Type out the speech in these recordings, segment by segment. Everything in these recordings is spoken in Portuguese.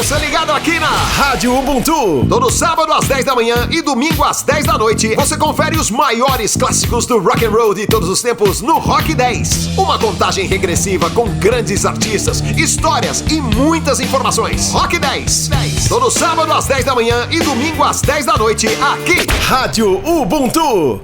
você ligado aqui na Rádio Ubuntu. Todo sábado às 10 da manhã e domingo às 10 da noite, você confere os maiores clássicos do rock and roll de todos os tempos no Rock 10. Uma contagem regressiva com grandes artistas, histórias e muitas informações. Rock 10. Todo sábado às 10 da manhã e domingo às 10 da noite, aqui, Rádio Ubuntu.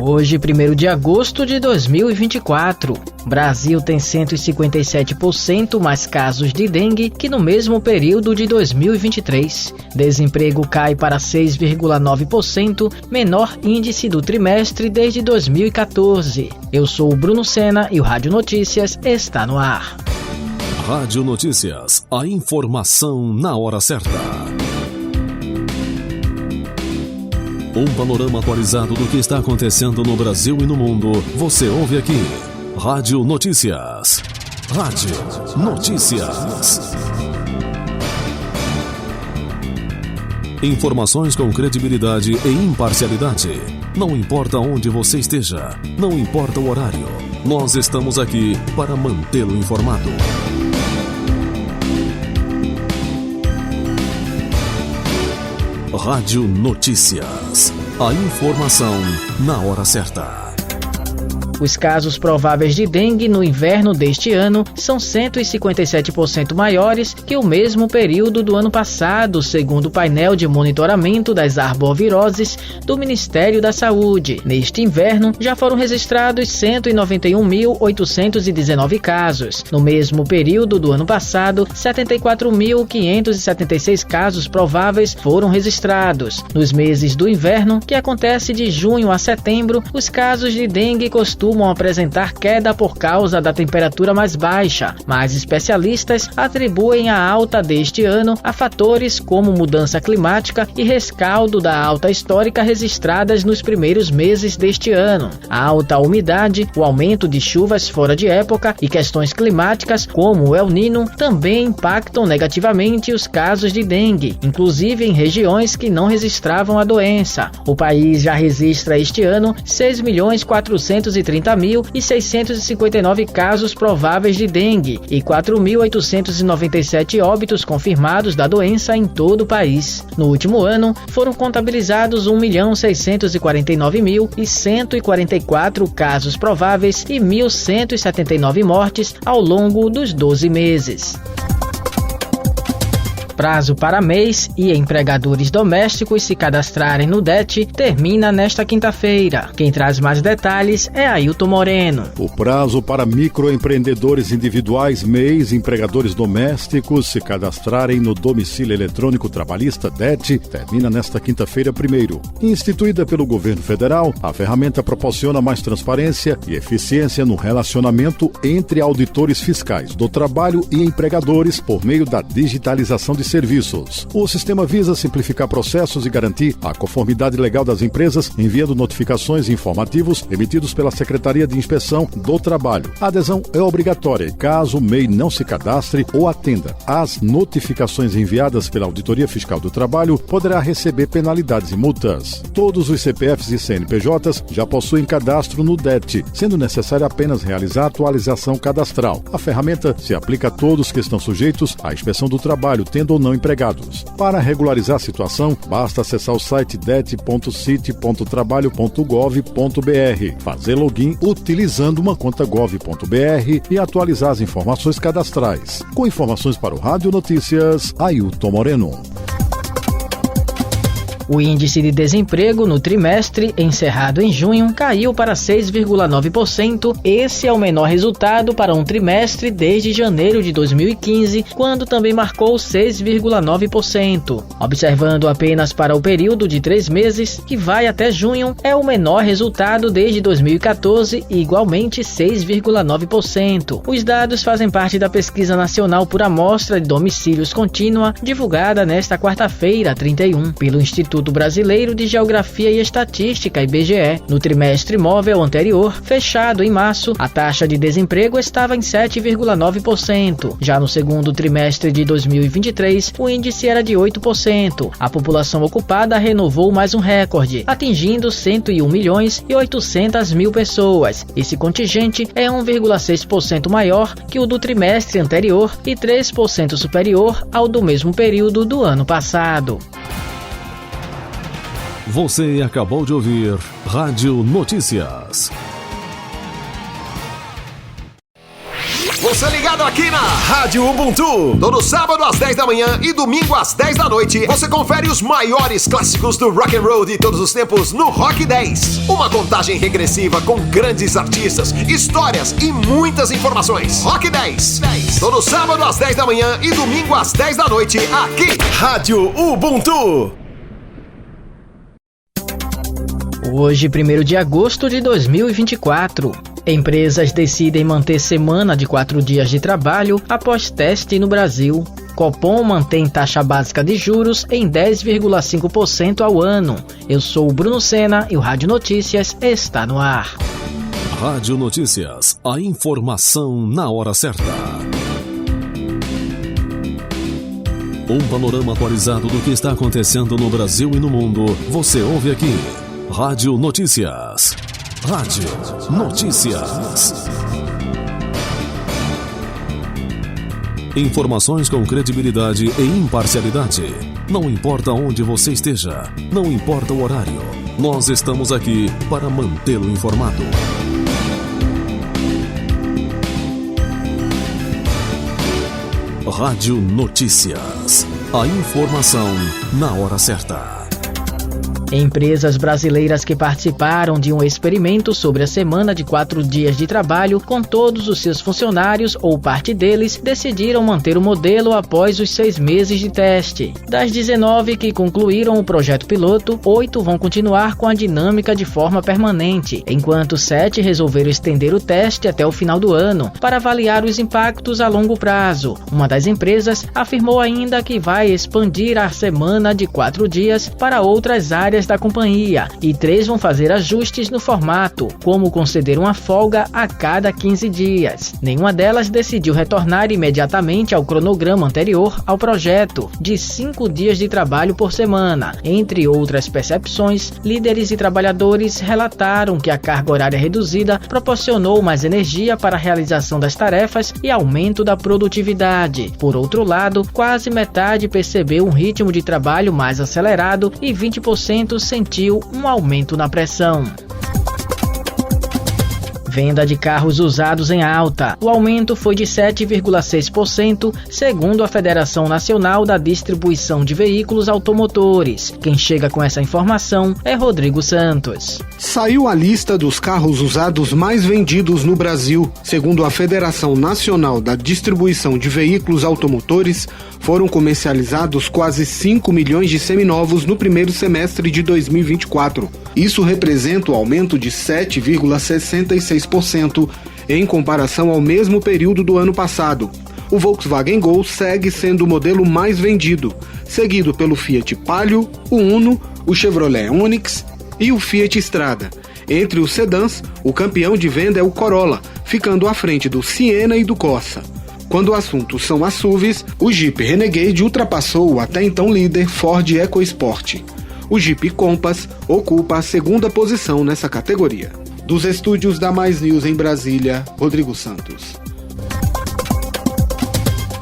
Hoje, 1º de agosto de 2024, Brasil tem 157% mais casos de dengue que no mesmo período de 2023. Desemprego cai para 6,9%, menor índice do trimestre desde 2014. Eu sou o Bruno Sena e o Rádio Notícias está no ar. Rádio Notícias, a informação na hora certa. Um panorama atualizado do que está acontecendo no Brasil e no mundo, você ouve aqui. Rádio Notícias. Rádio Notícias. Informações com credibilidade e imparcialidade. Não importa onde você esteja, não importa o horário, nós estamos aqui para mantê-lo informado. Rádio Notícias. A informação na hora certa. Os casos prováveis de dengue no inverno deste ano são 157% maiores que o mesmo período do ano passado, segundo o painel de monitoramento das arboviroses do Ministério da Saúde. Neste inverno, já foram registrados 191.819 casos. No mesmo período do ano passado, 74.576 casos prováveis foram registrados. Nos meses do inverno, que acontece de junho a setembro, os casos de dengue costumam apresentar queda por causa da temperatura mais baixa, mas especialistas atribuem a alta deste ano a fatores como mudança climática e rescaldo da alta histórica registradas nos primeiros meses deste ano. A alta umidade, o aumento de chuvas fora de época e questões climáticas como o El Niño também impactam negativamente os casos de dengue, inclusive em regiões que não registravam a doença. O país já registra este ano 6.430.659 casos prováveis de dengue e 4.897 óbitos confirmados da doença em todo o país. No último ano, foram contabilizados 1.649.144 casos prováveis e 1.179 mortes ao longo dos 12 meses. Prazo para MEIs e empregadores domésticos se cadastrarem no DET termina nesta quinta-feira. Quem traz mais detalhes é Ailton Moreno. O prazo para microempreendedores individuais, MEIs e empregadores domésticos se cadastrarem no domicílio eletrônico trabalhista DET termina nesta quinta-feira 1º. Instituída pelo governo federal, a ferramenta proporciona mais transparência e eficiência no relacionamento entre auditores fiscais do trabalho e empregadores por meio da digitalização de serviços. O sistema visa simplificar processos e garantir a conformidade legal das empresas, enviando notificações e informativos emitidos pela Secretaria de Inspeção do Trabalho. A adesão é obrigatória e caso o MEI não se cadastre ou atenda às notificações enviadas pela Auditoria Fiscal do Trabalho, poderá receber penalidades e multas. Todos os CPFs e CNPJs já possuem cadastro no DET, sendo necessário apenas realizar a atualização cadastral. A ferramenta se aplica a todos que estão sujeitos à inspeção do trabalho, tendo ou não empregados. Para regularizar a situação, basta acessar o site det.cit.trabalho.gov.br, fazer login utilizando uma conta gov.br e atualizar as informações cadastrais. Com informações para o Rádio Notícias, Ailton Moreno. O índice de desemprego no trimestre encerrado em junho caiu para 6,9%. Esse é o menor resultado para um trimestre desde janeiro de 2015, quando também marcou 6,9%. Observando apenas para o período de 3 meses, que vai até junho, é o menor resultado desde 2014 e igualmente 6,9%. Os dados fazem parte da Pesquisa Nacional por Amostra de Domicílios Contínua, divulgada nesta quarta-feira, 31, pelo Instituto Instituto Brasileiro de Geografia e Estatística, IBGE. No trimestre móvel anterior, fechado em março, a taxa de desemprego estava em 7,9%. Já no segundo trimestre de 2023, o índice era de 8%. A população ocupada renovou mais um recorde, atingindo 101.800.000 pessoas. Esse contingente é 1,6% maior que o do trimestre anterior e 3% superior ao do mesmo período do ano passado. Você acabou de ouvir Rádio Notícias. Você ligado aqui na Rádio Ubuntu. Todo sábado às 10 da manhã e domingo às 10 da noite, você confere os maiores clássicos do rock and roll de todos os tempos no Rock 10. Uma contagem regressiva com grandes artistas, histórias e muitas informações. Rock 10. Todo sábado às 10 da manhã e domingo às 10 da noite, aqui, Rádio Ubuntu. Hoje, 1º de agosto de 2024. Empresas decidem manter semana de 4 dias de trabalho após teste no Brasil. Copom mantém taxa básica de juros em 10,5% ao ano. Eu sou o Bruno Sena e o Rádio Notícias está no ar. Rádio Notícias, a informação na hora certa. Um panorama atualizado do que está acontecendo no Brasil e no mundo, você ouve aqui. Rádio Notícias. Rádio Notícias. Informações com credibilidade e imparcialidade. Não importa onde você esteja, não importa o horário, nós estamos aqui para mantê-lo informado. Rádio Notícias. A informação na hora certa. Empresas brasileiras que participaram de um experimento sobre a semana de 4 dias de trabalho com todos os seus funcionários ou parte deles decidiram manter o modelo após os 6 meses de teste. Das 19 que concluíram o projeto piloto, 8 vão continuar com a dinâmica de forma permanente, enquanto 7 resolveram estender o teste até o final do ano para avaliar os impactos a longo prazo. Uma das empresas afirmou ainda que vai expandir a semana de 4 dias para outras áreas da companhia e 3 vão fazer ajustes no formato, como conceder uma folga a cada 15 dias. Nenhuma delas decidiu retornar imediatamente ao cronograma anterior ao projeto, de 5 dias de trabalho por semana. Entre outras percepções, líderes e trabalhadores relataram que a carga horária reduzida proporcionou mais energia para a realização das tarefas e aumento da produtividade. Por outro lado, quase metade percebeu um ritmo de trabalho mais acelerado e 20% sentiu um aumento na pressão. Venda de carros usados em alta. O aumento foi de 7,6%, segundo a Federação Nacional da Distribuição de Veículos Automotores. Quem chega com essa informação é Rodrigo Santos. Saiu a lista dos carros usados mais vendidos no Brasil. Segundo a Federação Nacional da Distribuição de Veículos Automotores, foram comercializados quase 5 milhões de seminovos no primeiro semestre de 2024. Isso representa um aumento de 7,66% em comparação ao mesmo período do ano passado. O Volkswagen Gol segue sendo o modelo mais vendido, seguido pelo Fiat Palio, o Uno, o Chevrolet Onix e o Fiat Strada. Entre os sedãs, o campeão de venda é o Corolla, ficando à frente do Siena e do Corsa. Quando o assunto são as SUVs, o Jeep Renegade ultrapassou o até então líder Ford EcoSport. O Jeep Compass ocupa a segunda posição nessa categoria. Dos estúdios da Mais News em Brasília, Rodrigo Santos.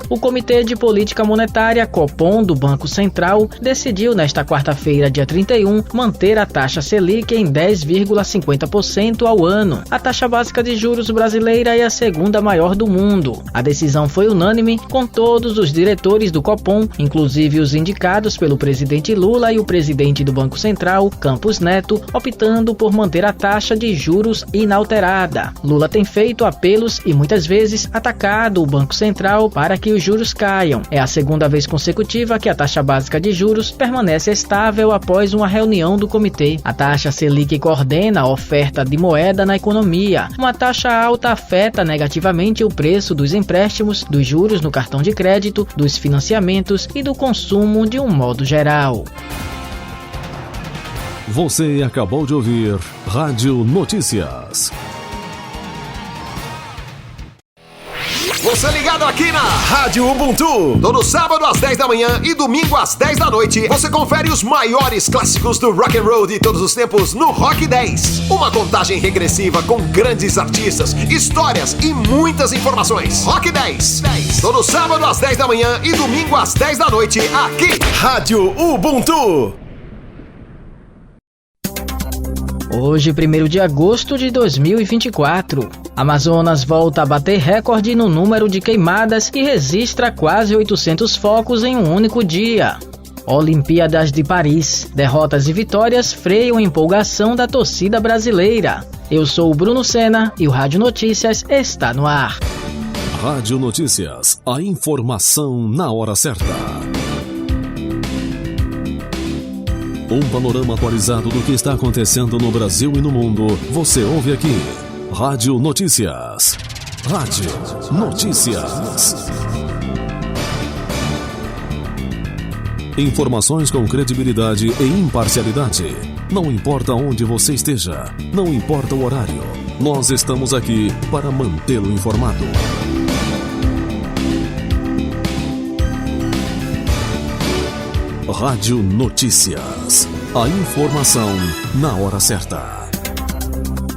O Comitê de Política Monetária, Copom, do Banco Central, decidiu nesta quarta-feira, dia 31, manter a taxa Selic em 10,50% ao ano. A taxa básica de juros brasileira é a segunda maior do mundo. A decisão foi unânime, com todos os diretores do Copom, inclusive os indicados pelo presidente Lula e o presidente do Banco Central, Campos Neto, optando por manter a taxa de juros inalterada. Lula tem feito apelos e muitas vezes atacado o Banco Central para que os juros caiam. É a segunda vez consecutiva que a taxa básica de juros permanece estável após uma reunião do comitê. A taxa Selic coordena a oferta de moeda na economia. Uma taxa alta afeta negativamente o preço dos empréstimos, dos juros no cartão de crédito, dos financiamentos e do consumo de um modo geral. Você acabou de ouvir Rádio Notícias. Você ligado aqui na Rádio Ubuntu. Todo sábado às 10 da manhã e domingo às 10 da noite, você confere os maiores clássicos do rock and roll de todos os tempos no Rock 10. Uma contagem regressiva com grandes artistas, histórias e muitas informações. Rock 10. Todo sábado às 10 da manhã e domingo às 10 da noite, aqui, Rádio Ubuntu. Hoje, 1º de agosto de 2024, Amazonas volta a bater recorde no número de queimadas e registra quase 800 focos em um único dia. Olimpíadas de Paris, derrotas e vitórias freiam a empolgação da torcida brasileira. Eu sou o Bruno Senna e o Rádio Notícias está no ar. Rádio Notícias, a informação na hora certa. Um panorama atualizado do que está acontecendo no Brasil e no mundo, você ouve aqui. Rádio Notícias. Rádio Notícias. Informações com credibilidade e imparcialidade. Não importa onde você esteja, não importa o horário, nós estamos aqui para mantê-lo informado. Rádio Notícias. A informação na hora certa.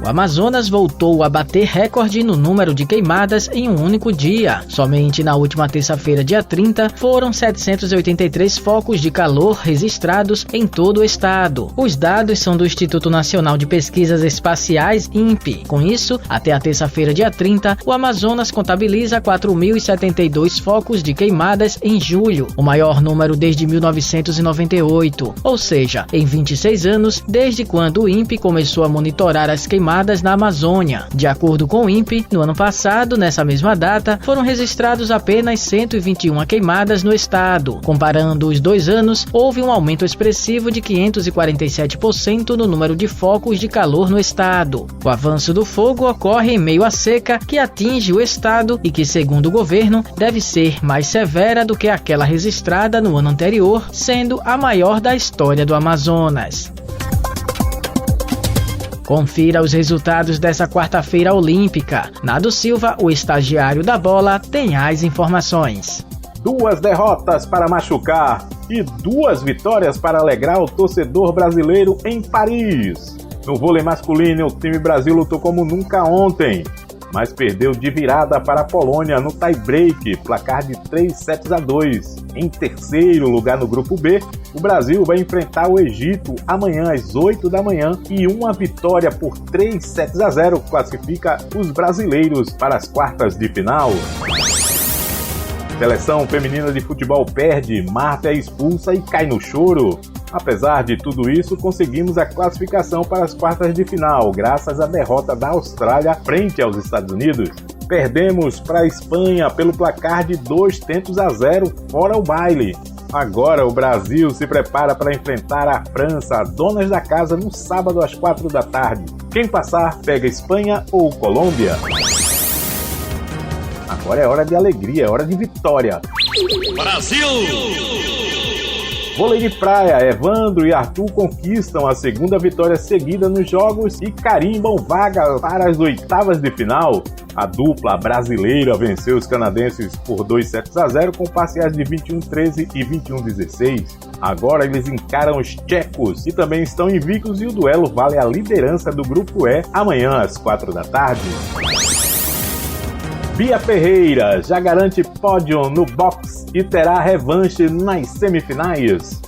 O Amazonas voltou a bater recorde no número de queimadas em um único dia. Somente na última terça-feira, dia 30, foram 783 focos de calor registrados em todo o estado. Os dados são do Instituto Nacional de Pesquisas Espaciais, INPE. Com isso, até a terça-feira, dia 30, o Amazonas contabiliza 4.072 focos de queimadas em julho, o maior número desde 1998. Ou seja, em 26 anos, desde quando o INPE começou a monitorar as queimadas na Amazônia. De acordo com o INPE, no ano passado, nessa mesma data, foram registrados apenas 121 queimadas no estado. Comparando os 2 anos, houve um aumento expressivo de 547% no número de focos de calor no estado. O avanço do fogo ocorre em meio à seca que atinge o estado e que, segundo o governo, deve ser mais severa do que aquela registrada no ano anterior, sendo a maior da história do Amazonas. Confira os resultados dessa quarta-feira olímpica. Nado Silva, o estagiário da bola, tem as informações. 2 derrotas para machucar e 2 vitórias para alegrar o torcedor brasileiro em Paris. No vôlei masculino, o time Brasil lutou como nunca ontem, mas perdeu de virada para a Polônia no tie-break, placar de 3-2. Em terceiro lugar no grupo B, o Brasil vai enfrentar o Egito amanhã às 8 da manhã e uma vitória por 3-0 classifica os brasileiros para as quartas de final. Seleção feminina de futebol perde, Marta é expulsa e cai no choro. Apesar de tudo isso, conseguimos a classificação para as quartas de final, graças à derrota da Austrália frente aos Estados Unidos. Perdemos para a Espanha pelo placar de 2-0, fora o baile. Agora o Brasil se prepara para enfrentar a França, donas da casa, no sábado às 4 da tarde. Quem passar, pega Espanha ou Colômbia. Agora é hora de alegria, é hora de vitória. Brasil! Vôlei de praia, Evandro e Arthur conquistam a segunda vitória seguida nos jogos e carimbam vaga para as oitavas de final. A dupla brasileira venceu os canadenses por 2-0 com parciais de 21-13 e 21-16. Agora eles encaram os tchecos e também estão invictos e o duelo vale a liderança do grupo E amanhã às 4 da tarde. Bia Ferreira já garante pódio no boxe e terá revanche nas semifinais.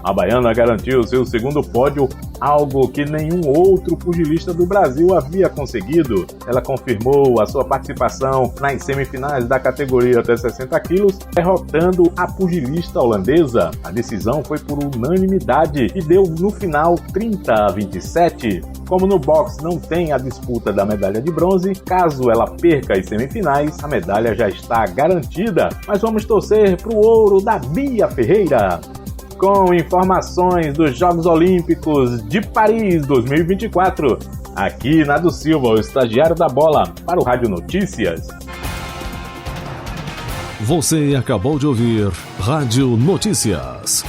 A baiana garantiu seu segundo pódio, algo que nenhum outro pugilista do Brasil havia conseguido. Ela confirmou a sua participação nas semifinais da categoria até 60 quilos, derrotando a pugilista holandesa. A decisão foi por unanimidade e deu no final 30-27. Como no boxe não tem a disputa da medalha de bronze, caso ela perca as semifinais, a medalha já está garantida. Mas vamos torcer para o ouro da Bia Ferreira. Com informações dos Jogos Olímpicos de Paris 2024, aqui Nado Silva, o estagiário da bola, para o Rádio Notícias. Você acabou de ouvir Rádio Notícias.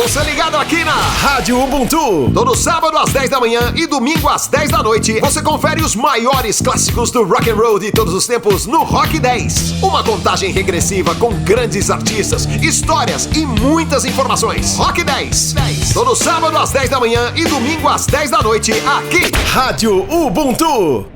Você ligado aqui na Rádio Ubuntu. Todo sábado às 10 da manhã e domingo às 10 da noite, você confere os maiores clássicos do rock and roll de todos os tempos no Rock 10. Uma contagem regressiva com grandes artistas, histórias e muitas informações. Rock 10. Todo sábado às 10 da manhã e domingo às 10 da noite, aqui, Rádio Ubuntu.